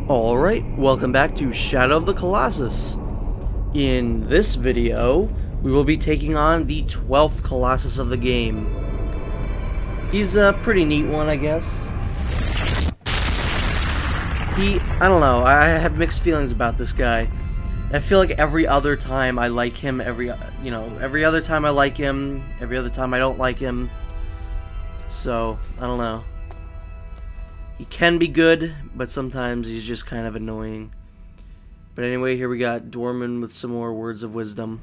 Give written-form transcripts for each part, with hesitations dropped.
Alright, welcome back to Shadow of the Colossus. In this video, we will be taking on the 12th Colossus of the game. He's a pretty neat one, I guess. I don't know, I have mixed feelings about this guy. I feel like every other time I like him, every other time I like him, every other time I don't like him. So, I don't know. He can be good, but sometimes he's just kind of annoying. But anyway, here we got Dorman with some more words of wisdom.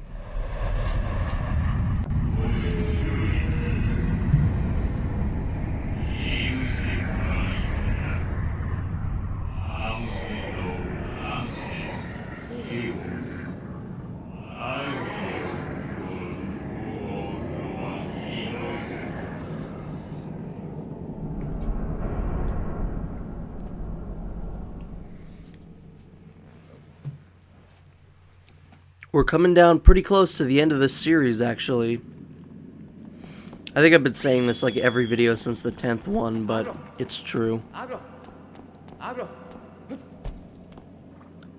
We're coming down pretty close to the end of this series, actually. I think I've been saying this like every video since the 10th one, but it's true.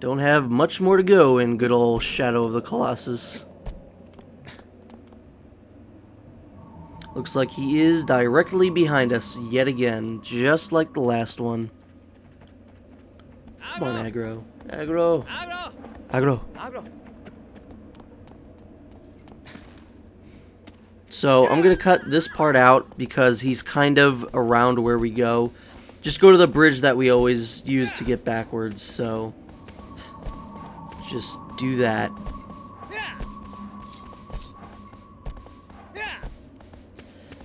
Don't have much more to go in good old Shadow of the Colossus. Looks like he is directly behind us yet again, just like the last one. Come on, aggro. Aggro. Aggro. So I'm gonna cut this part out because he's kind of around where we go. Just go to the bridge that we always use to get backwards, so just do that.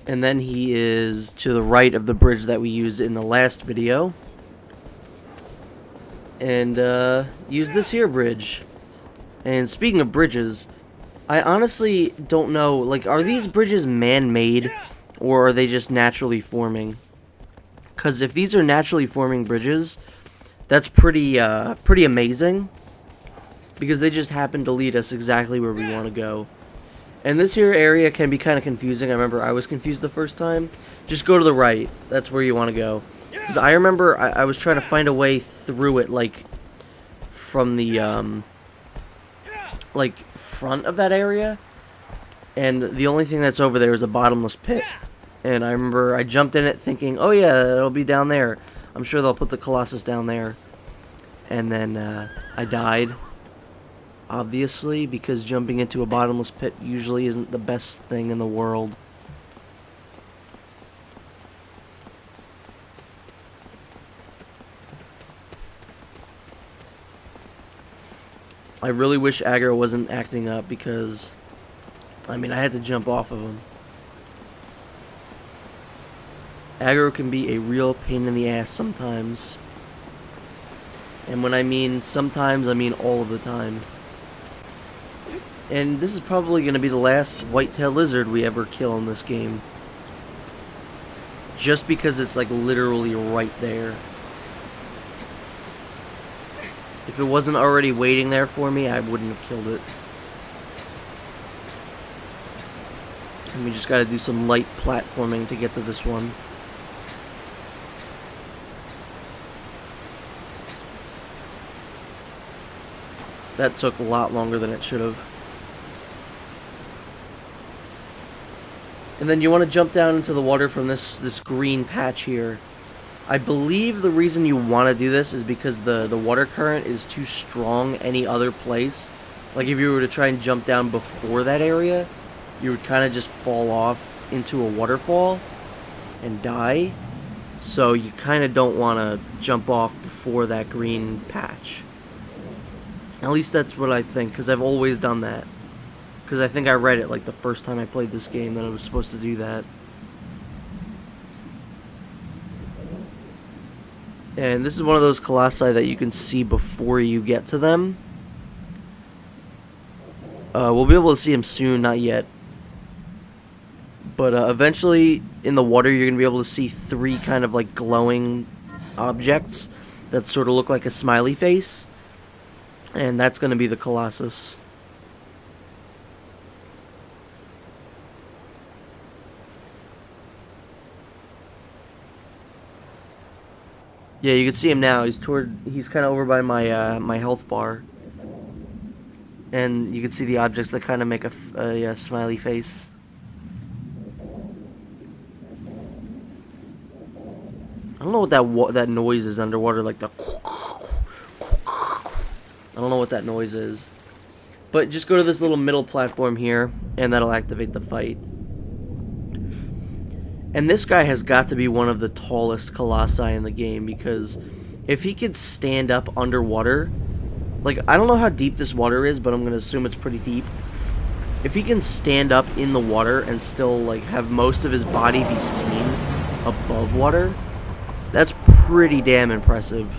And then he is to the right of the bridge that we used in the last video. And use this here bridge. And speaking of bridges, I honestly don't know, like, are these bridges man-made, or are they just naturally forming? Because if these are naturally forming bridges, that's pretty amazing, because they just happen to lead us exactly where we want to go. And this here area can be kind of confusing. I remember I was confused the first time. Just go to the right. That's where you want to go. Because I remember I was trying to find a way through it, like, from the, like, front of that area, and the only thing that's over there is a bottomless pit. And I remember I jumped in it thinking, oh yeah, it'll be down there, I'm sure they'll put the Colossus down there. And then I died, obviously, because jumping into a bottomless pit usually isn't the best thing in the world. I really wish aggro wasn't acting up, because, I mean, I had to jump off of him. Aggro can be a real pain in the ass sometimes. And when I mean sometimes, I mean all of the time. And this is probably going to be the last white-tailed lizard we ever kill in this game. Just because it's, like, literally right there. If it wasn't already waiting there for me, I wouldn't have killed it. And we just gotta do some light platforming to get to this one. That took a lot longer than it should have. And then you want to jump down into the water from this green patch here. I believe the reason you want to do this is because the water current is too strong any other place. Like, if you were to try and jump down before that area, you would kind of just fall off into a waterfall and die. So you kind of don't want to jump off before that green patch. At least that's what I think, because I've always done that. Because I think I read it, like, the first time I played this game, that I was supposed to do that. And this is one of those colossi that you can see before you get to them. We'll be able to see them soon, not yet. But eventually, in the water, you're going to be able to see three kind of like glowing objects that sort of look like a smiley face. And that's going to be the Colossus. Yeah, you can see him now. He's kind of over by my my health bar. And you can see the objects that kind of make a smiley face. I don't know what that noise is underwater, like the. I don't know what that noise is. But just go to this little middle platform here, and that'll activate the fight. And this guy has got to be one of the tallest colossi in the game, because if he could stand up underwater, like, I don't know how deep this water is, but I'm going to assume it's pretty deep. If he can stand up in the water and still, like, have most of his body be seen above water, that's pretty damn impressive.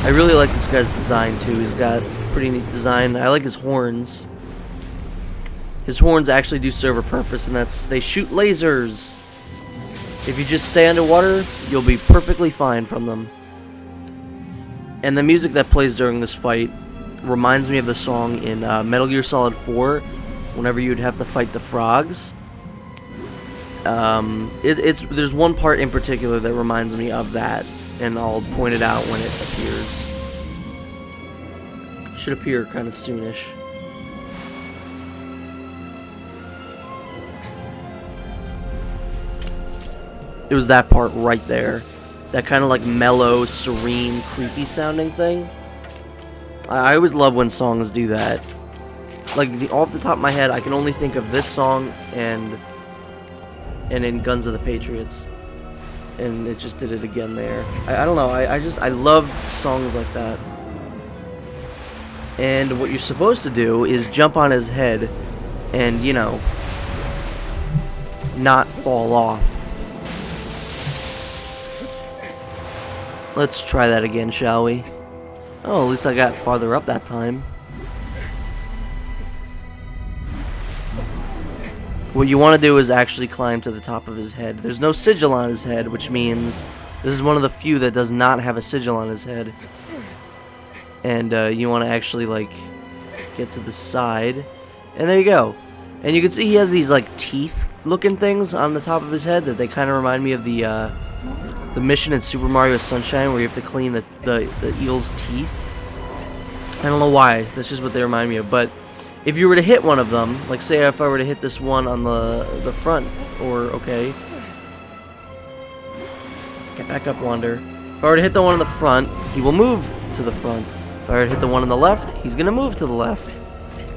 I really like this guy's design too. He's got pretty neat design. I like his horns. His horns actually do serve a purpose, and that's they shoot lasers. If you just stay underwater, you'll be perfectly fine from them. And the music that plays during this fight reminds me of the song in Metal Gear Solid 4, whenever you'd have to fight the frogs. There's one part in particular that reminds me of that, and I'll point it out when it appears. Should appear kind of soonish. It was that part right there. That kind of like mellow, serene, creepy sounding thing. I always love when songs do that. Like, off the top of my head, I can only think of this song and in Guns of the Patriots. And it just did it again there. I don't know, I love songs like that. And what you're supposed to do is jump on his head and, you know, not fall off. Let's try that again, shall we? Oh, at least I got farther up that time. What you want to do is actually climb to the top of his head. There's no sigil on his head, which means this is one of the few that does not have a sigil on his head. And you want to actually, like, get to the side. And there you go. And you can see he has these, like, teeth-looking things on the top of his head that they kind of remind me of the mission in Super Mario Sunshine where you have to clean the eel's teeth. I don't know why. That's just what they remind me of. But if you were to hit one of them, like say if I were to hit this one on the front, or okay, get back up, Wander. If I were to hit the one on the front, he will move to the front. If I were to hit the one on the left, he's gonna move to the left.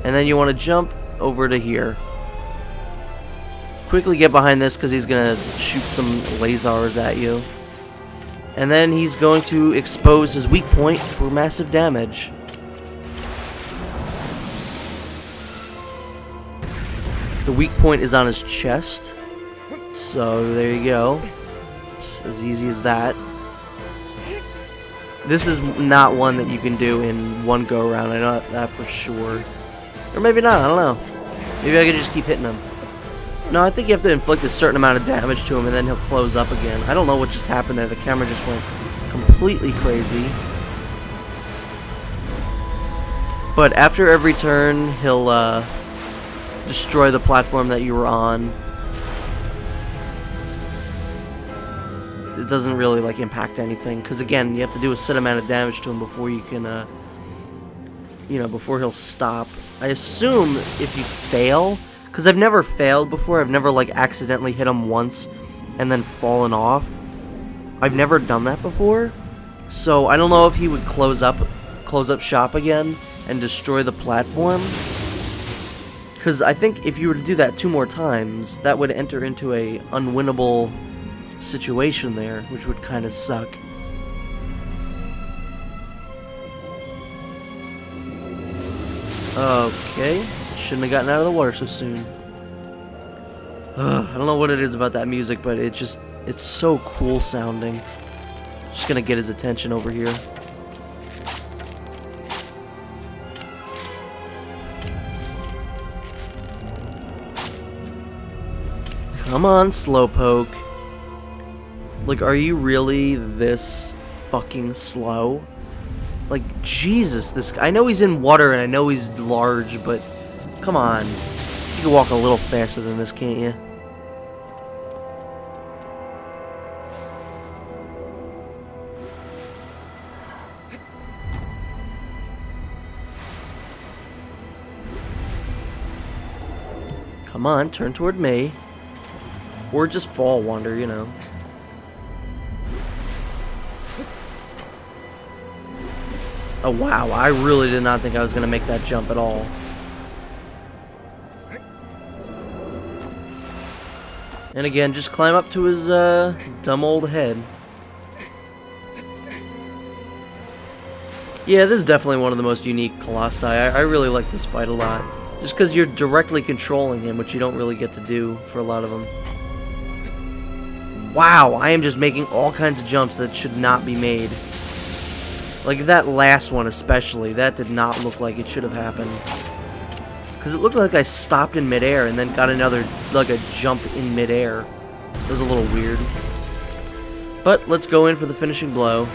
And then you want to jump over to here. Quickly get behind this because he's gonna shoot some lasers at you. And then he's going to expose his weak point for massive damage. The weak point is on his chest. So there you go. It's as easy as that. This is not one that you can do in one go around. I know that for sure. Or maybe not, I don't know. Maybe I could just keep hitting him. No, I think you have to inflict a certain amount of damage to him and then he'll close up again. I don't know what just happened there. The camera just went completely crazy. But after every turn, he'll destroy the platform that you were on. It doesn't really like impact anything because again, you have to do a set amount of damage to him before you can, you know, before he'll stop. I assume if you fail. Because I've never failed before. I've never, like, accidentally hit him once and then fallen off. I've never done that before. So I don't know if he would close up shop again and destroy the platform. Because I think if you were to do that 2 more times, that would enter into a unwinnable situation there, which would kind of suck. Okay. Shouldn't have gotten out of the water so soon. I don't know what it is about that music, but it's so cool sounding. Just gonna get his attention over here. Come on, Slowpoke. Like, are you really this fucking slow. Like, Jesus, this guy. I know he's in water and I know he's large, but come on. You can walk a little faster than this, can't you? Come on, turn toward me. Or just fall wander, you know. Oh wow, I really did not think I was going to make that jump at all. And again, just climb up to his dumb old head. Yeah, this is definitely one of the most unique Colossi. I really like this fight a lot. Just because you're directly controlling him, which you don't really get to do for a lot of them. Wow, I am just making all kinds of jumps that should not be made. Like that last one especially, that did not look like it should have happened. Because it looked like I stopped in midair and then got another, like a jump in midair. It was a little weird. But let's go in for the finishing blow.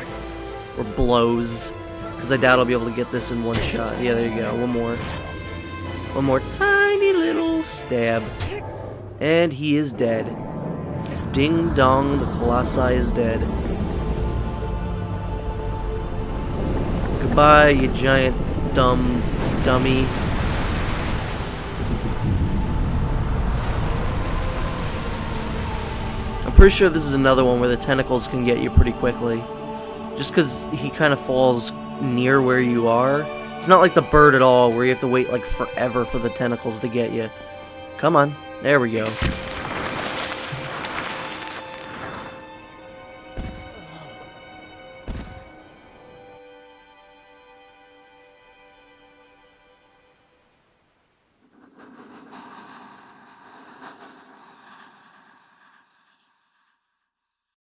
Or blows. Because I doubt I'll be able to get this in one shot. Yeah, there you go. One more. One more tiny little stab. And he is dead. Ding dong, the Colossi is dead. Goodbye, you giant dummy. I'm pretty sure this is another one where the tentacles can get you pretty quickly. Just because he kind of falls near where you are. It's not like the bird at all, where you have to wait like forever for the tentacles to get you. Come on, there we go.